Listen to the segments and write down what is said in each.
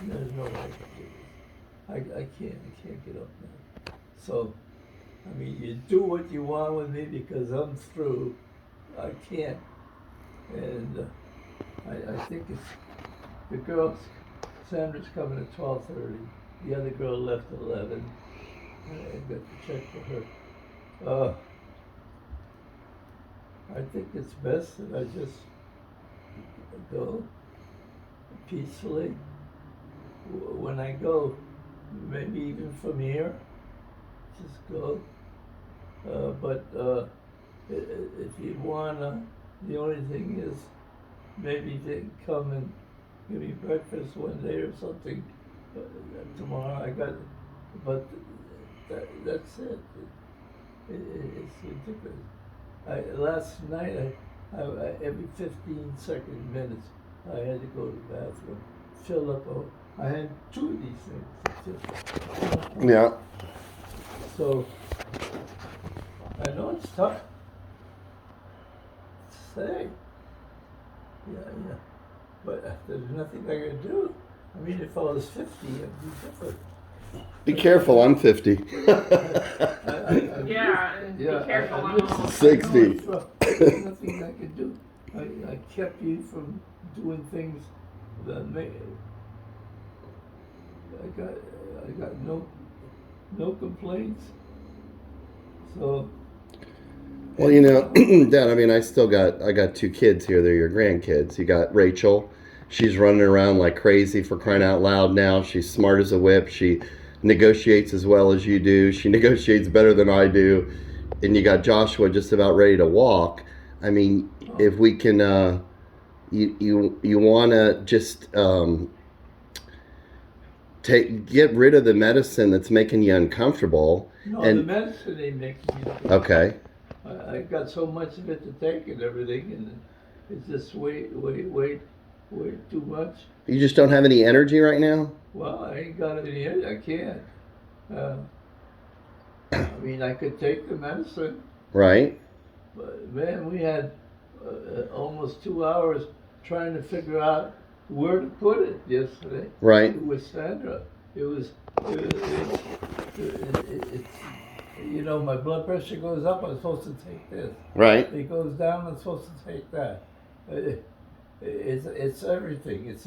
There's no way I can do this. I can't get up now. So, I mean, you do what you want with me because I'm through. I can't. And I think it's the girls. Sandra's coming at 12:30. The other girl left at 11. I got to check for her. I think it's best that I just go peacefully. When I go, maybe even from here, just go. But if you wanna, the only thing is maybe they come and give me breakfast one day or something. Tomorrow I got, but that's it. It's ridiculous. Last night I every 15 minutes I had to go to the bathroom, fill up. I had 2 of these things. Yeah. So I know it's tough to say. Yeah. But there's nothing I can do. I mean, if I was 50, I'd be different. Be careful, I'm 50. Yeah, and be careful, I'm almost 60. There's nothing I can do. I kept you from doing things that made. I got no complaints. So. Well, you know, Dad, I mean, I got 2 kids here. They're your grandkids. You got Rachel. She's running around like crazy, for crying out loud now. She's smart as a whip. She negotiates as well as you do. She negotiates better than I do. And you got Joshua just about ready to walk. I mean, if we can, you want to just get rid of the medicine that's making you uncomfortable. No, and the medicine ain't making me uncomfortable. Okay. I got so much of it to take and everything, and it's just way too much. You just don't have any energy right now? Well, I ain't got any. I can't. I mean, I could take the medicine. Right. But man, we had almost 2 hours trying to figure out where to put it yesterday. Right. With Sandra, it's you know, my blood pressure goes up, I'm supposed to take this. Right. It goes down, I'm supposed to take that. It's everything. It's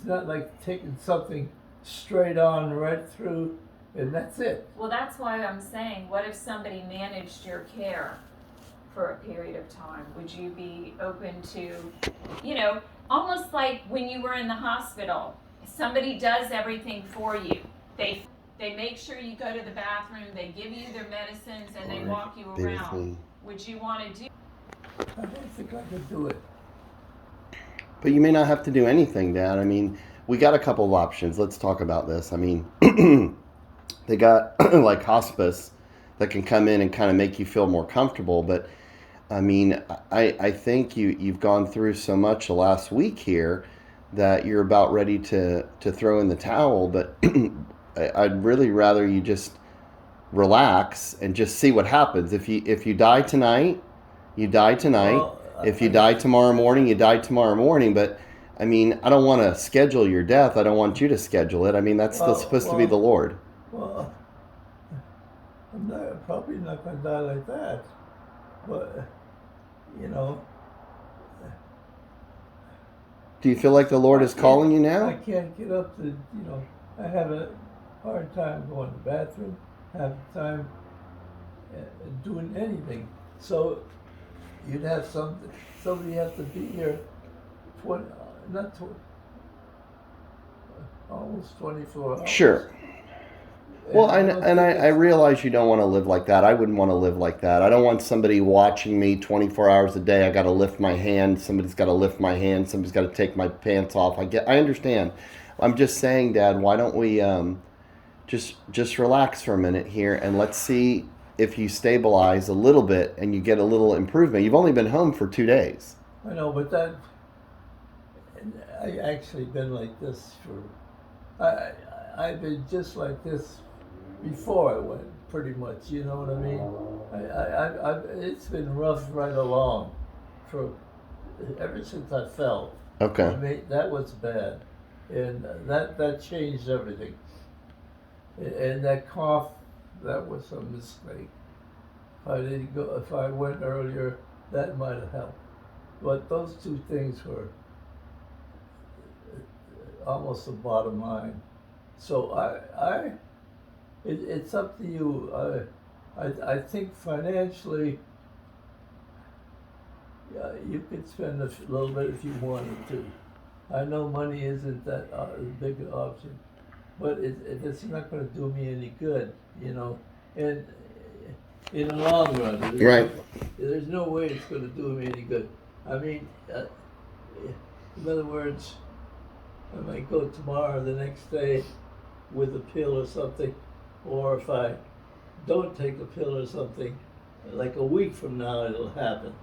not like taking something straight on right through, and that's it. Well, that's why I'm saying, what if somebody managed your care for a period of time? Would you be open to, you know, almost like when you were in the hospital, somebody does everything for you. They make sure you go to the bathroom, they give you their medicines, and they walk you around. Would you want to do? I don't think I could do it. But you may not have to do anything, Dad. I mean, we got a couple of options. Let's talk about this. I mean, they got like hospice that can come in and kind of make you feel more comfortable. But I mean, I think you've gone through so much the last week here that you're about ready to throw in the towel. But I'd really rather you just relax and just see what happens. If you die tonight, you die tonight. Well, if you die tomorrow morning, you die tomorrow morning. But I mean, I don't want to schedule your death. I don't want you to schedule it. I mean, that's supposed to be the Lord. Well, I'm probably not going to die like that. But, you know. Do you feel like the Lord is calling you now? I can't get up to, you know, I have a hard time going to the bathroom, have time doing anything. So you'd have somebody have to be here almost 24 hours. Sure. Well, I realize you don't want to live like that. I wouldn't want to live like that. I don't want somebody watching me 24 hours a day. I got to lift my hand. Somebody's got to lift my hand. Somebody's got to take my pants off. I understand. I'm just saying, Dad, why don't we just relax for a minute here and let's see if you stabilize a little bit and you get a little improvement. You've only been home for 2 days. I know, but I actually been like this I've been just like this before I went, pretty much. You know what I mean? It's been rough right along, ever since I fell. Okay. I mean, that was bad. and that changed everything. And that cough, that was a mistake. If I went earlier, that might have helped. But those two things were almost the bottom line. So it's up to you. I think financially, you could spend a little bit if you wanted to. I know money isn't that big an option, but it's not going to do me any good, you know. And in the long run, Right. There's no way it's going to do me any good. I mean, in other words, I might go tomorrow or the next day with a pill or something, or if I don't take a pill or something, like a week from now it'll happen.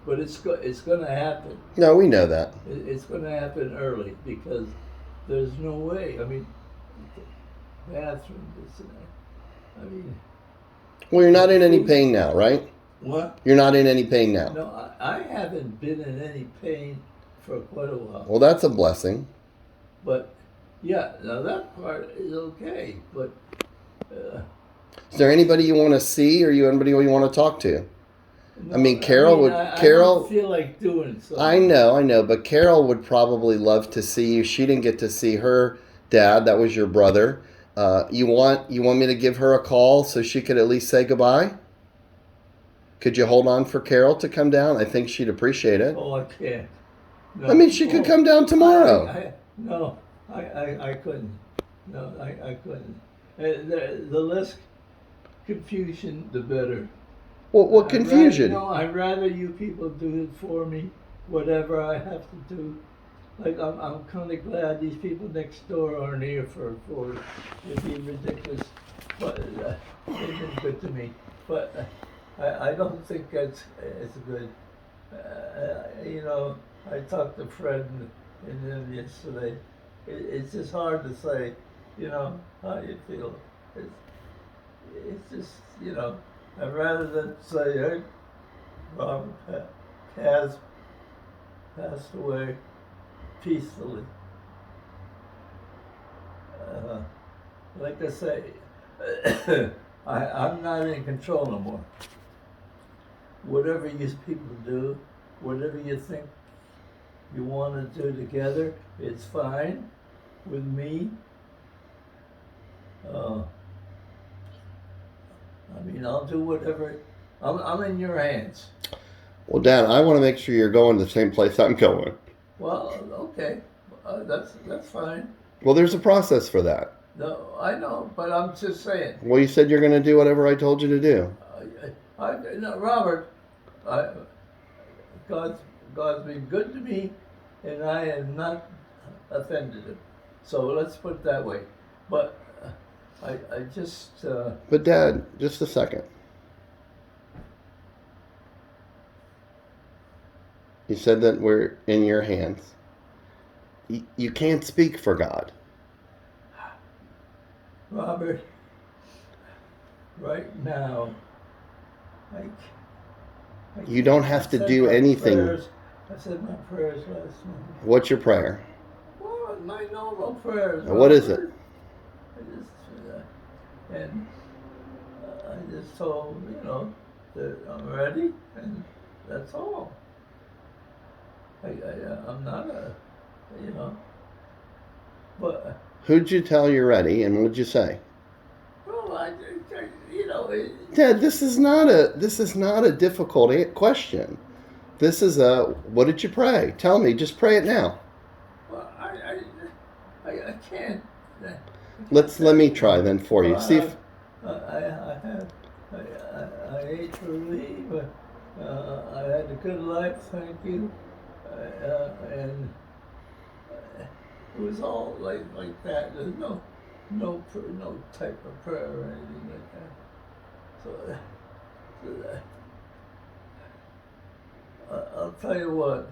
But it's going to happen. No, we know that. It's going to happen early because there's no way. I mean, bathroom, this and that. I mean, Well, you're not in any pain now, right? what? You're not in any pain now. No, I haven't been in any pain for quite a while. Well, that's a blessing. But yeah, now that part is okay. But Is there anybody you want to see, or anybody you want to talk to? no, I mean, Carol would. I Carol. don't feel like doing something. I know, but Carol would probably love to see you. She didn't get to see her dad. That was your brother. You want me to give her a call so she could at least say goodbye? Could you hold on for Carol to come down? I think she'd appreciate it. Oh, I can't. No. I mean, she could come down tomorrow. No, I couldn't. No, I couldn't. The less confusion, the better. What confusion? I'd rather you people do it for me, whatever I have to do. Like, I'm kind of glad these people next door aren't here for it'd be ridiculous. But they've been good to me. But I don't think it's good. You know, I talked to Fred and them yesterday. It's just hard to say, you know, how you feel. It's just, you know, I'd rather than say, hey, Robert has passed away peacefully. Like I say, I'm not in control no more. Whatever you people do, whatever you think you want to do together, it's fine with me. I mean, I'll do whatever. I'm in your hands. Well, Dad, I want to make sure you're going to the same place I'm going. Well, okay, that's fine. Well, there's a process for that. No, I know, but I'm just saying. Well, you said you're going to do whatever I told you to do. No, Robert, God's been good to me, and I have not offended him. So let's put it that way. But I just. But Dad, just a second. You said that we're in your hands. You can't speak for God. Robert, right now, You don't have to do anything. I said my prayers last night. What's your prayer? Well, my normal prayers. What is it? I just told him, you know, that I'm ready, and that's all. I'm not you know, but. Who'd you tell you're ready, and what'd you say? Well, you know. Dad, this is not a difficult question. This is what did you pray? Tell me, just pray it now. Well, I can't. Let me try then for you. See if I ate for leave. I had a good life, thank you, and it was all like that. There's no type of prayer or anything like that. So I'll tell you what.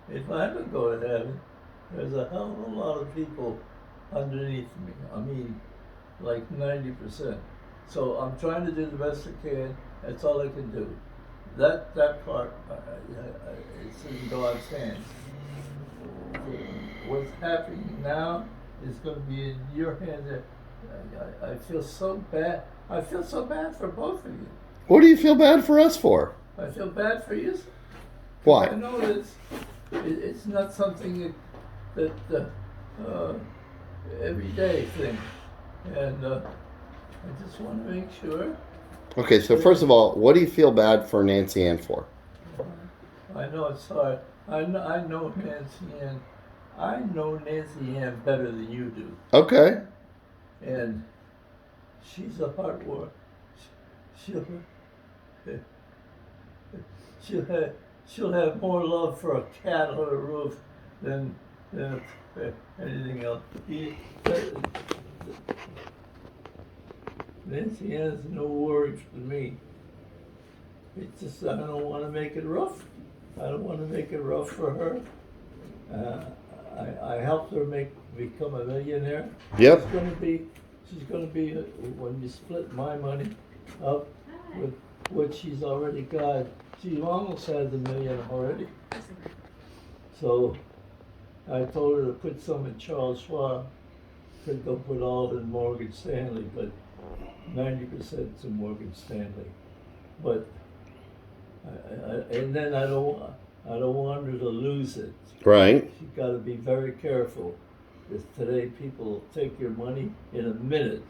If I ever go to heaven, there's a hell of a lot of people underneath me. I mean, like 90%. So I'm trying to do the best I can. That's all I can do. That part, it's in God's hands. what's happening now is going to be in your hands. I feel so bad. I feel so bad for both of you. What do you feel bad for us for? I feel bad for you. I Why? know it's not something that everyday thing, and I just want to make sure. Okay, so first of all, what do you feel bad for Nancy Ann for? I know it's hard. I know Nancy Ann. I know Nancy Ann better than you do, Okay. and she's a hard worker. She'll she'll have more love for a cat on a roof than anything else. Nancy has no worries for me. It's just I don't want to make it rough. I don't want to make it rough for her. I helped her become a millionaire. Yep. She's gonna be when you split my money up with what she's already got. She almost has $1 million already. So I told her to put some in Charles Schwab. Could go put all in Morgan Stanley, but 90% in Morgan Stanley. But and then I don't want her to lose it. Right. She's got to be very careful. Because today people will take your money in a minute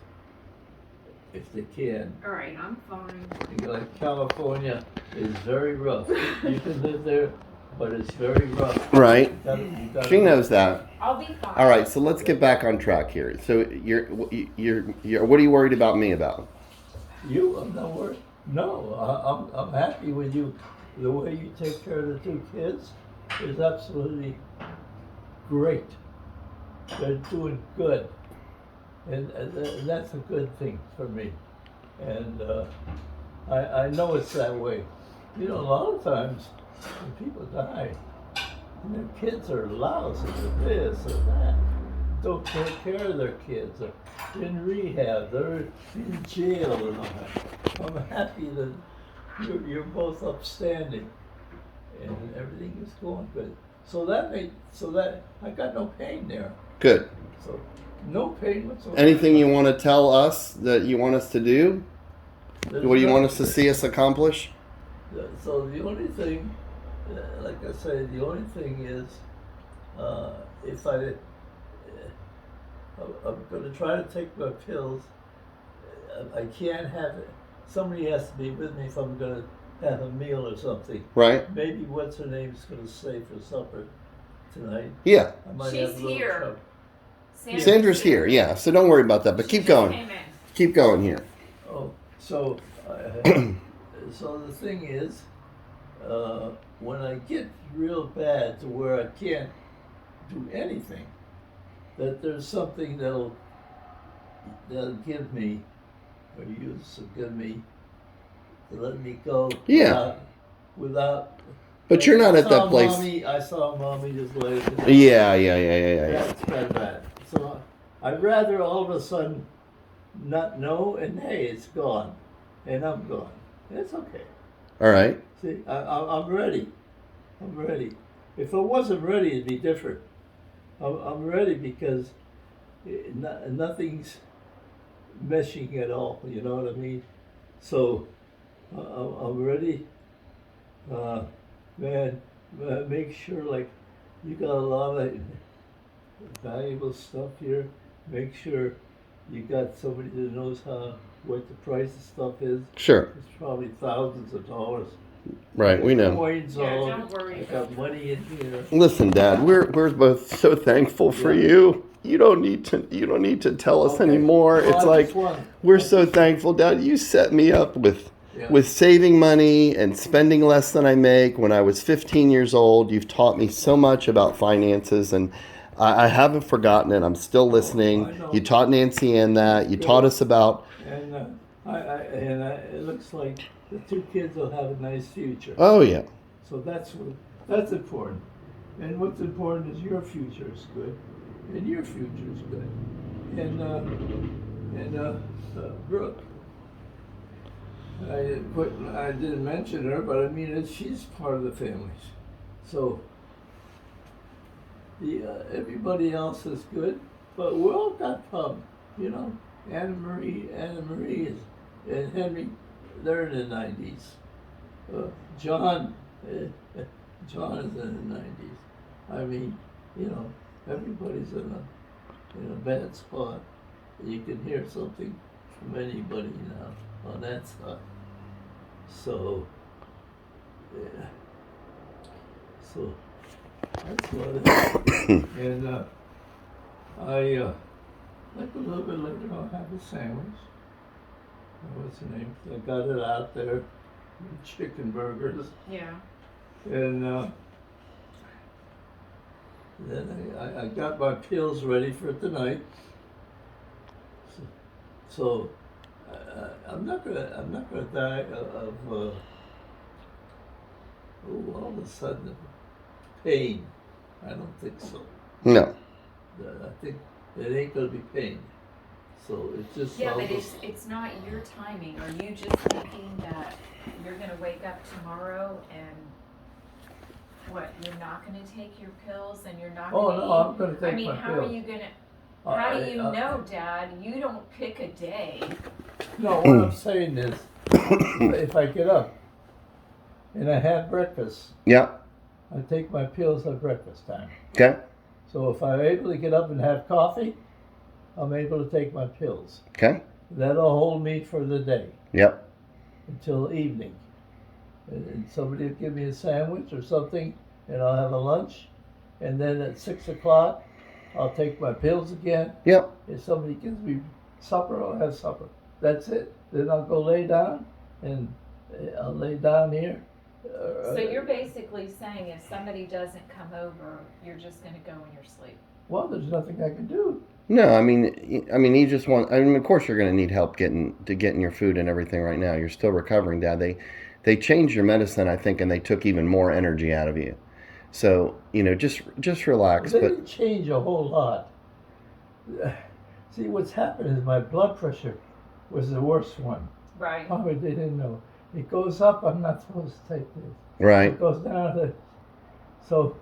if they can. All right, I'm fine. Like California is very rough. You can live there, but it's very rough. Right. You gotta She knows that. I'll be fine. All right, so let's get back on track here. So you're what are you worried about me about? I'm not worried. No, I'm happy with you. The way you take care of the two kids is absolutely great. They're doing good, and that's a good thing for me. And I know it's that way. You know, a lot of times when people die, and their kids are lousy or this or that, don't take care of their kids, they're in rehab, they're in jail and all that. I'm happy that you're both upstanding and everything is going good. So that I got no pain there. Good. So no pain whatsoever. Anything you want to tell us that you want us to do? There's What do you want nothing- us to see us accomplish? So the only thing, like I say, the only thing is, if I'm going to try to take my pills. I can't have it. Somebody has to be with me if I'm going to have a meal or something. Right? Maybe what's her name's going to stay for supper tonight. Yeah. I might She's have a little here. trouble. Sandra's here. Yeah. So don't worry about that. But keep She just going. came in. Keep going here. Oh, so so the thing is, when I get real bad to where I can't do anything, that there's something that'll give me, or use to give me, to let me go. Yeah. Without. But you're not at that place. I saw mommy just later. Yeah. That's kind of bad. So I'd rather all of a sudden not know, and hey, it's gone, and I'm gone. It's okay. All right. See, I'm ready. I'm ready. If I wasn't ready, it'd be different. I'm ready because nothing's meshing at all. You know what I mean? So I'm ready. Man, make sure like you got a lot of valuable stuff here. Make sure you got somebody that knows what the price of stuff is. Sure. It's probably thousands of dollars. Right. We know. Coins Yeah, all. don't worry I about got money in here. Listen, Dad, we're both so thankful for Yeah. you. You don't need to tell us Okay. anymore. Well, It's I like just want- we're so thankful, Dad. You set me up with Yeah. saving money and spending less than I make. When I was 15 years old, you've taught me so much about finances, and I haven't forgotten it. I'm still listening. I know. You taught Nancy Ann that. You taught us about. And it looks like the two kids will have a nice future. Oh yeah. So that's important. And what's important is your future is good, and your future is good. And Brooke, I didn't mention her, but I mean she's part of the family. So everybody else is good, but we all got problems. You know, Anna Marie and Henry, they're in the 90s. John, John is in the 90s. I mean, you know, everybody's in a bad spot. You can hear something from anybody now on that side. So, yeah. So that's what it is. And like a little bit later, I'll have a sandwich. What's the name? I got it out there, chicken burgers. Yeah. And then I got my pills ready for tonight. So I'm not gonna die of all of a sudden pain. I don't think so. No. I think it ain't gonna be pain. So it's just Yeah, but it's not your timing. Are you just thinking that you're gonna wake up tomorrow and what? You're not gonna take your pills and you're not Oh gonna no, I'm gonna take I mean, my how pills. are you gonna? How do you know, Dad? You don't pick a day. No, what I'm saying is, if I get up and I have breakfast, Yeah. I take my pills at breakfast time. Okay. So if I'm able to get up and have coffee, I'm able to take my pills. Okay. That'll hold me for the day Yep. until evening. And somebody will give me a sandwich or something, and I'll have a lunch. And then at 6 o'clock, I'll take my pills again. Yep. If somebody gives me supper, I'll have supper. That's it. Then I'll go lay down, and I'll lay down here. So you're basically saying if somebody doesn't come over, you're just gonna go in your sleep. Well, there's nothing I can do. No, I mean, you just want. I mean, of course, you're going to need help getting your food and everything right now. You're still recovering, Dad. They changed your medicine, I think, and they took even more energy out of you. So just relax. They But didn't change a whole lot. See, what's happened is my blood pressure was the worst one. Right. Probably they didn't know. It goes up, I'm not supposed to take this. right, It goes down, so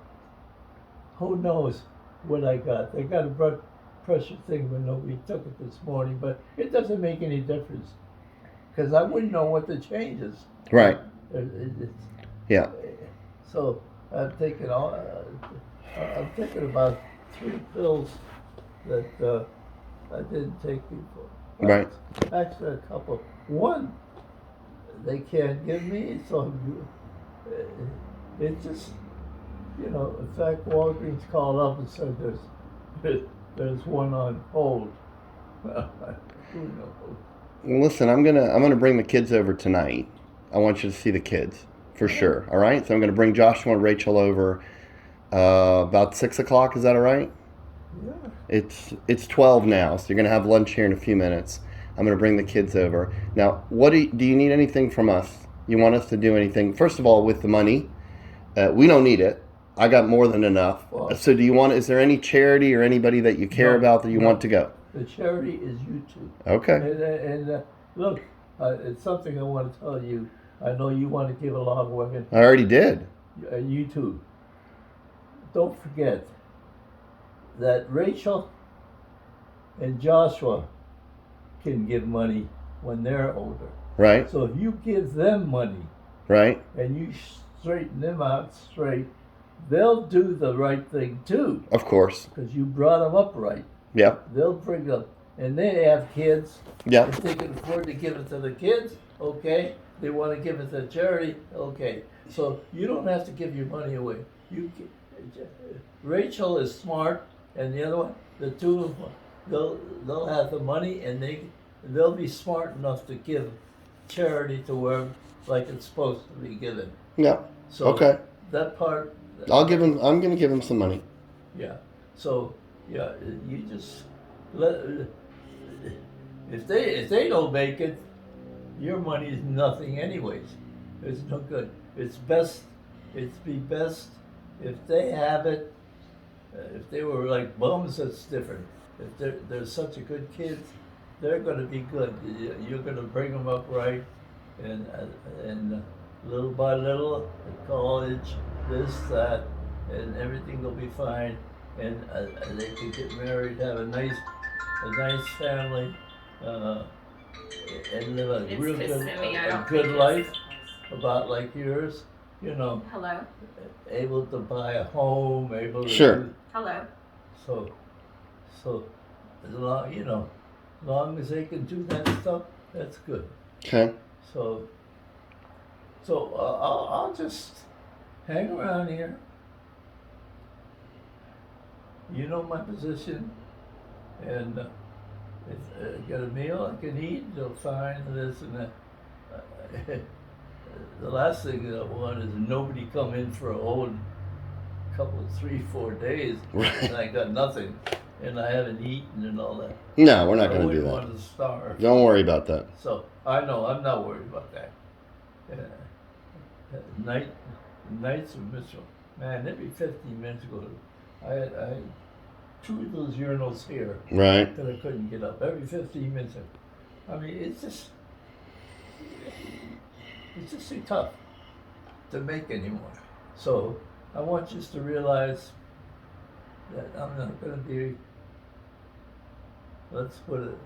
who knows what I got. I got a blood pressure thing, but nobody took it this morning, but it doesn't make any difference. Because I wouldn't know what the change is. right, It's, yeah, so I'm taking about 3 pills that I didn't take before. right, Actually, a couple. One they can't give me, so it just, in fact, Walgreens called up and said there's one on hold. Who knows? Well, listen, I'm gonna bring the kids over tonight. I want you to see the kids for sure. All right, so I'm gonna bring Joshua and Rachel over about 6 o'clock. Is that all right? Yeah. It's 12 now, so you're gonna have lunch here in a few minutes. I'm gonna bring the kids over. Now, what do you need anything from us? You want us to do anything? First of all, with the money, we don't need it. I got more than enough. Well, So is there any charity or anybody that you care No, about that you no. want to go? The charity is YouTube. Okay. And look, it's something I want to tell you. I know you want to give a lot of women I already did. YouTube. Don't forget that Rachel and Joshua can give money when they're older. Right, So if you give them money right, and you straighten them out straight, they'll do the right thing too, of course. because you brought them up right. Yep, They'll bring up, and they have kids. yep, If they can afford to give it to the kids, okay. They want to give it to charity, okay. So you don't have to give your money away. Rachel is smart, and the other one, the two of them, they'll have the money, and they'll be smart enough to give charity to where like it's supposed to be given. yep. So Okay. that part. I'm gonna give him some money. Yeah. So yeah, you just let. If they don't make it, your money is nothing anyways. It's no good. It's best. It'd be best if they have it. If they were like bums, that's different. If they're such a good kids, they're going to be good. You're going to bring them up right, and little by little, college, this, that, and everything will be fine. and they could get married, have a nice family, and live a It's real good, Kissimmee. I a don't good think life, about like yours, you know, Hello? able to buy a home, able to Sure. do, Hello? so as long, you know, as long as they can do that stuff, that's good. Okay. So I'll just hang around here. You know my position, and if I get a meal I can eat, they'll find this and that. The last thing I want is nobody come in for a whole couple, 3-4 days, Right. and I got nothing, and I haven't eaten and all that. No, we're not I going to do wouldn't that. want to starve. Don't worry about that. So I know I'm not worried about that. Nights of Mitchell, man, every 15 minutes ago, I had 2 of those urinals here Right. that I couldn't get up. Every 15 minutes. I mean, it's just too tough to make anymore. So I want you to realize that I'm not going to be. Let's put it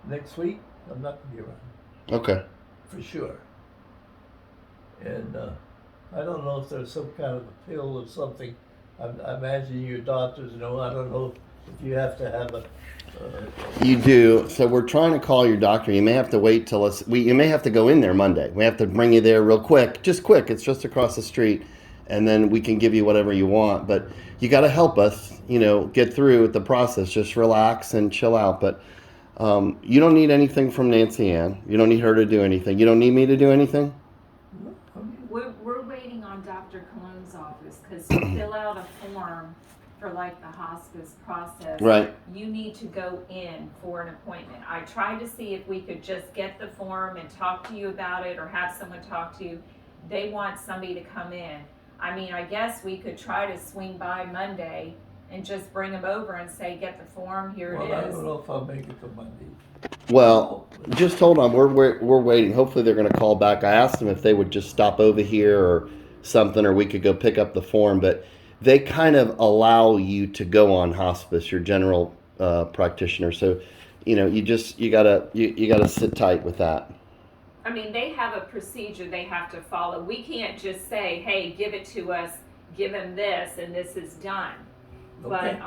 next week. I'm not going to be around. Okay. For sure. And I don't know if there's some kind of a pill or something. I imagine your doctors know. I don't know if you have to have a. You do. So we're trying to call your doctor. You may have to wait till you may have to go in there Monday. We have to bring you there real quick. Just quick. It's just across the street. And then we can give you whatever you want. But you got to help us, get through the process. Just relax and chill out. But you don't need anything from Nancy Ann. You don't need her to do anything. You don't need me to do anything? We're waiting on Dr. Cologne's office because to fill out a form for like the hospice process, Right. you need to go in for an appointment. I tried to see if we could just get the form and talk to you about it or have someone talk to you. They want somebody to come in. I mean, I guess we could try to swing by Monday and just bring them over and say, get the form, here Well, it I is. don't know if I'll make it to Monday. Well, just hold on. We're waiting. Hopefully they're going to call back. I asked them if they would just stop over here or something, or we could go pick up the form. But they kind of allow you to go on hospice, your general practitioner. So, you gotta sit tight with that. I mean, they have a procedure they have to follow. We can't just say, hey, give it to us, give him this, and this is done. Okay. But